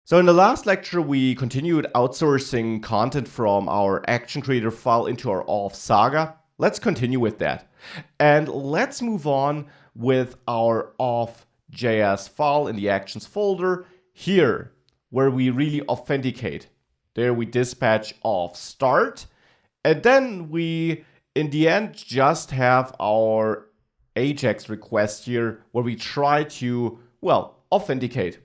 So in the last lecture, we continued outsourcing content from our action creator file into our auth saga. Let's continue with that. And let's move on with our auth.js file in the actions folder here, where we really authenticate. There we dispatch auth start. And then we, in the end, just have our Ajax request here where we try to, authenticate,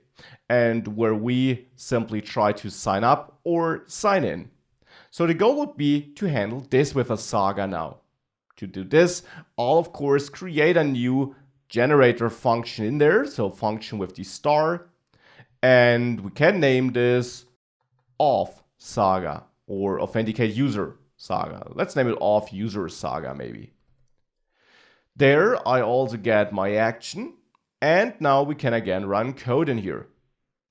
and where we simply try to sign up or sign in. So the goal would be to handle this with a saga now. To do this, I'll of course create a new generator function in there, so function with the star, and we can name this auth saga or authenticate user saga. Let's name it auth user saga maybe. There I also get my action, and now we can again run code in here.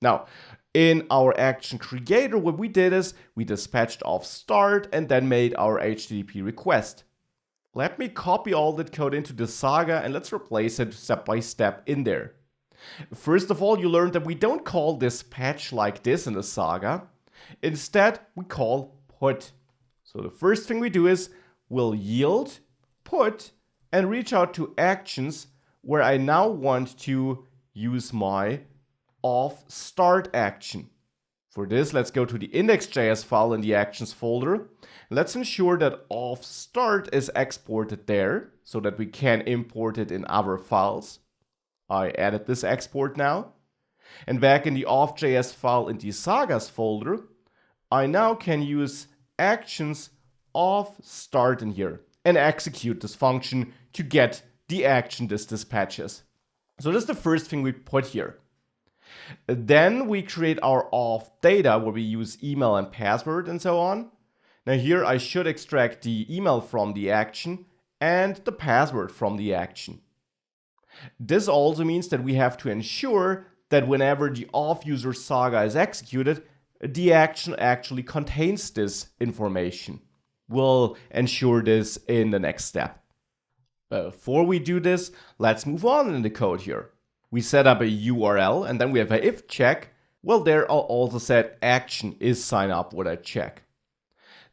Now, in our action creator, what we did is we dispatched auth start and then made our HTTP request. Let me copy all that code into the saga and let's replace it step by step in there. First of all, you learned that we don't call dispatch like this in the saga. Instead, we call put. So the first thing we do is we'll yield put and reach out to actions where I now want to use my auth start action. For this, let's go to the index.js file in the actions folder. Let's ensure that auth start is exported there so that we can import it in other files. I added this export now. And back in the auth.js file in the sagas folder, I now can use actions auth start in here and execute this function to get the action this dispatches. So this is the first thing we put here. Then we create our auth data where we use email and password and so on. Now here I should extract the email from the action and the password from the action. This also means that we have to ensure that whenever the auth user saga is executed, the action actually contains this information. We'll ensure this in the next step. Before we do this, let's move on in the code here. We set up a URL and then we have a if check. Well, there I'll also set action is sign up with a check.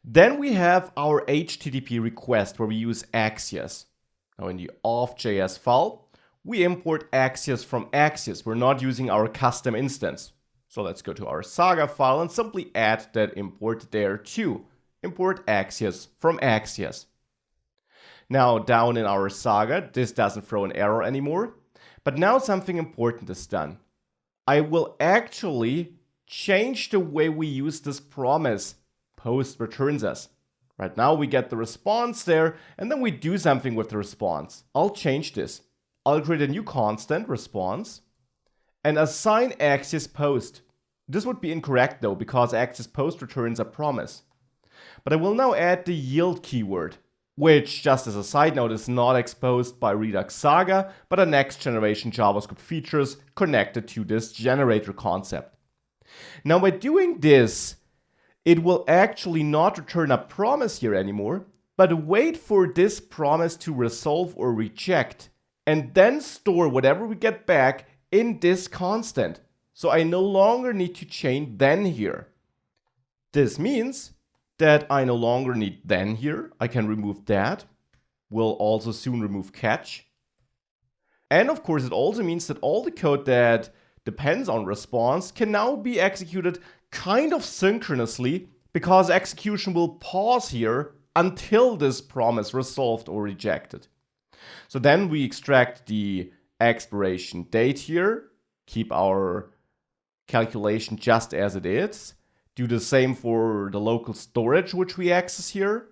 Then we have our HTTP request where we use Axios. Now in the auth.js file, we import Axios from Axios. We're not using our custom instance. So let's go to our saga file and simply add that import there too. Import Axios from Axios. Now down in our saga, this doesn't throw an error anymore. But now something important is done. I will actually change the way we use this promise post returns us. Right now we get the response there and then we do something with the response. I'll change this. I'll create a new constant response and assign Axios post. This would be incorrect though because Axios post returns a promise. But I will now add the yield keyword, which, just as a side note, is not exposed by Redux Saga, but a next generation JavaScript features connected to this generator concept. Now by doing this, it will actually not return a promise here anymore, but wait for this promise to resolve or reject, and then store whatever we get back in this constant. So I no longer need to chain then here. This means that I no longer need then here. I can remove that. We'll also soon remove catch. And of course, it also means that all the code that depends on response can now be executed kind of synchronously because execution will pause here until this promise resolved or rejected. So then we extract the expiration date here, keep our calculation just as it is. Do the same for the local storage which we access here.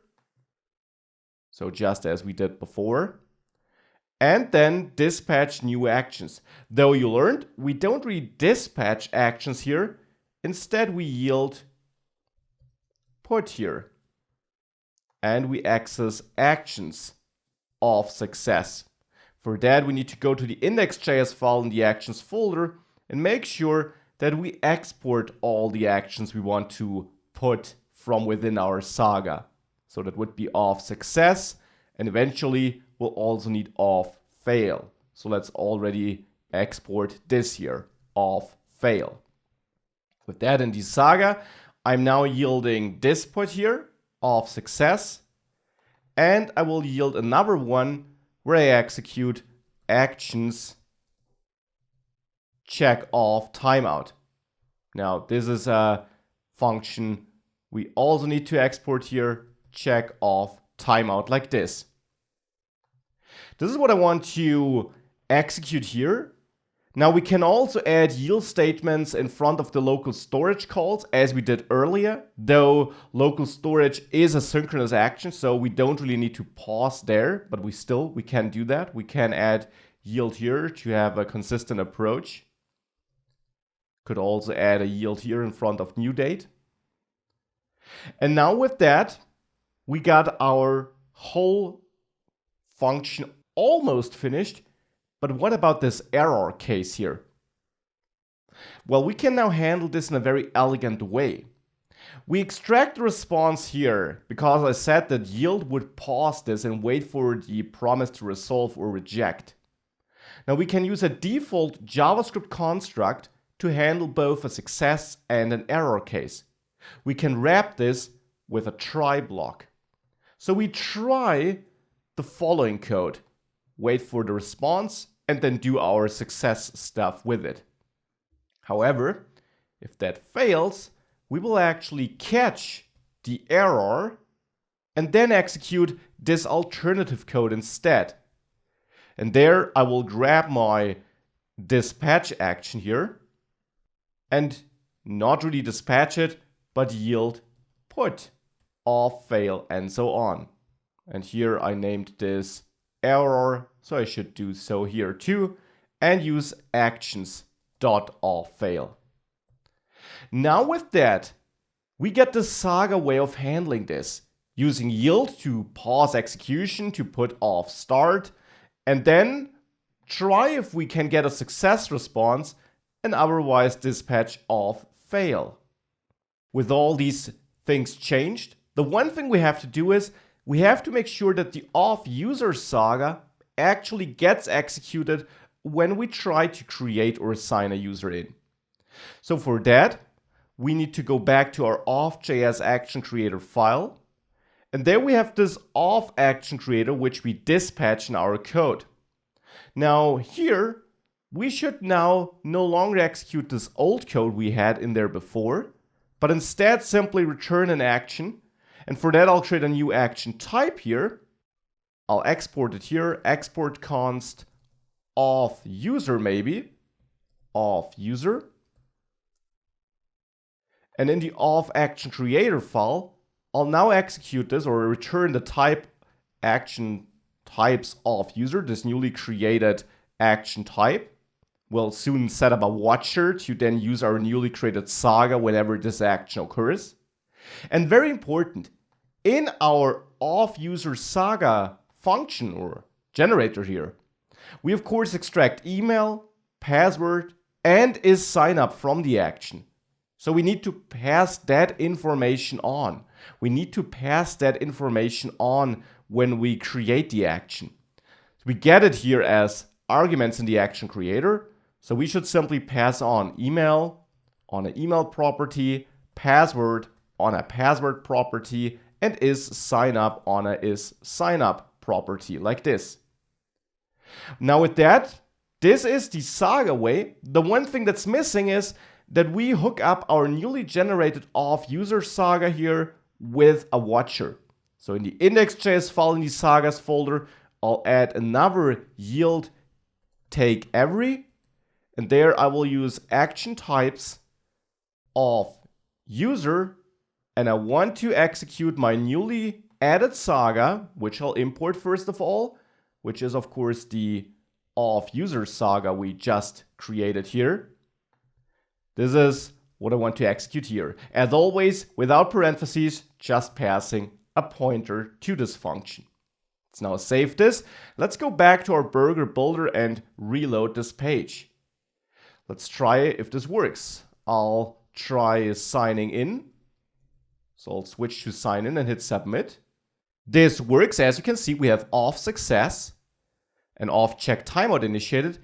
So just as we did before. And then dispatch new actions. Though you learned, we don't really dispatch actions here. Instead we yield put here. And we access actions of success. For that we need to go to the index.js file in the actions folder and make sure that we export all the actions we want to put from within our saga. So that would be auth success, and eventually we'll also need auth fail. So let's already export this here, auth fail. With that in the saga, I'm now yielding this put here of success, and I will yield another one where I execute actions check off timeout. Now this is a function we also need to export here, check off timeout like this. This is what I want to execute here. Now we can also add yield statements in front of the local storage calls as we did earlier, though local storage is a synchronous action, so we don't really need to pause there, but we can do that. We can add yield here to have a consistent approach. Could also add a yield here in front of new date. And now with that, we got our whole function almost finished. But what about this error case here? Well, we can now handle this in a very elegant way. We extract the response here because I said that yield would pause this and wait for the promise to resolve or reject. Now we can use a default JavaScript construct to handle both a success and an error case. We can wrap this with a try block. So we try the following code, wait for the response, and then do our success stuff with it. However, if that fails, we will actually catch the error and then execute this alternative code instead. And there I will grab my dispatch action here and not really dispatch it, but yield put, off, fail, and so on. And here I named this error, so I should do so here too, and use actions.offFail. Now with that, we get the saga way of handling this, using yield to pause execution to put off start, and then try if we can get a success response and otherwise dispatch off fail. With all these things changed, the one thing we have to do is we have to make sure that the off user saga actually gets executed when we try to create or assign a user in. So for that, we need to go back to our off.js action creator file. And there we have this off action creator, which we dispatch in our code. Now here, we should now no longer execute this old code we had in there before, but instead simply return an action. And for that, I'll create a new action type here. I'll export it here, export const off user maybe, off user. And in the off action creator file, I'll now execute this or return the type action types off user, this newly created action type. We'll soon set up a watcher to then use our newly created saga whenever this action occurs. And very important, in our off user saga function or generator here, we of course extract email, password, and is sign up from the action. So we need to pass that information on. We need to pass that information on when we create the action. We get it here as arguments in the action creator. So we should simply pass on email on an email property, password on a password property, and is sign up on a is sign up property like this. Now with that, this is the saga way. The one thing that's missing is that we hook up our newly generated off user saga here with a watcher. So in the index.js file in the sagas folder, I'll add another yield take every. And there I will use action types of user, and I want to execute my newly added saga, which I'll import first of all, which is of course the off user saga we just created here. This is what I want to execute here. As always, without parentheses, just passing a pointer to this function. Let's now save this. Let's go back to our burger builder and reload this page. Let's try if this works. I'll try signing in. So I'll switch to sign in and hit submit. This works. As you can see, we have off success and off check timeout initiated.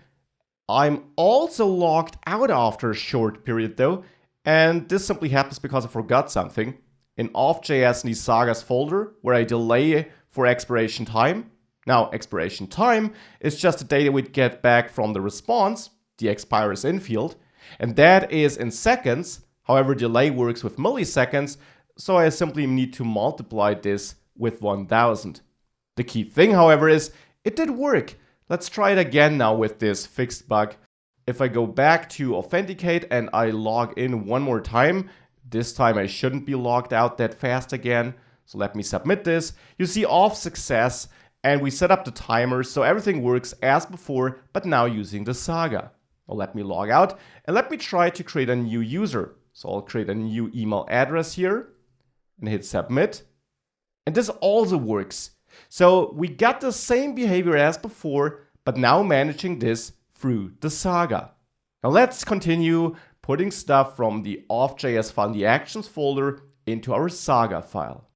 I'm also logged out after a short period though, And this simply happens because I forgot something. In auth.js in the sagas folder, where I delay for expiration time. Now, expiration time is just the data we'd get back from the response, the expires in field, and that is in seconds. However, delay works with milliseconds, so I simply need to multiply this with 1000. The key thing, however, is it did work. Let's try it again now with this fixed bug. If I go back to authenticate and I log in one more time, this time I shouldn't be logged out that fast again. So let me submit this. You see auth success, and we set up the timer so everything works as before, but now using the saga. Now let me log out and let me try to create a new user. So I'll create a new email address here and hit submit. And this also works. So we got the same behavior as before, but now managing this through the saga. Now let's continue putting stuff from the auth.js file in the actions folder into our saga file.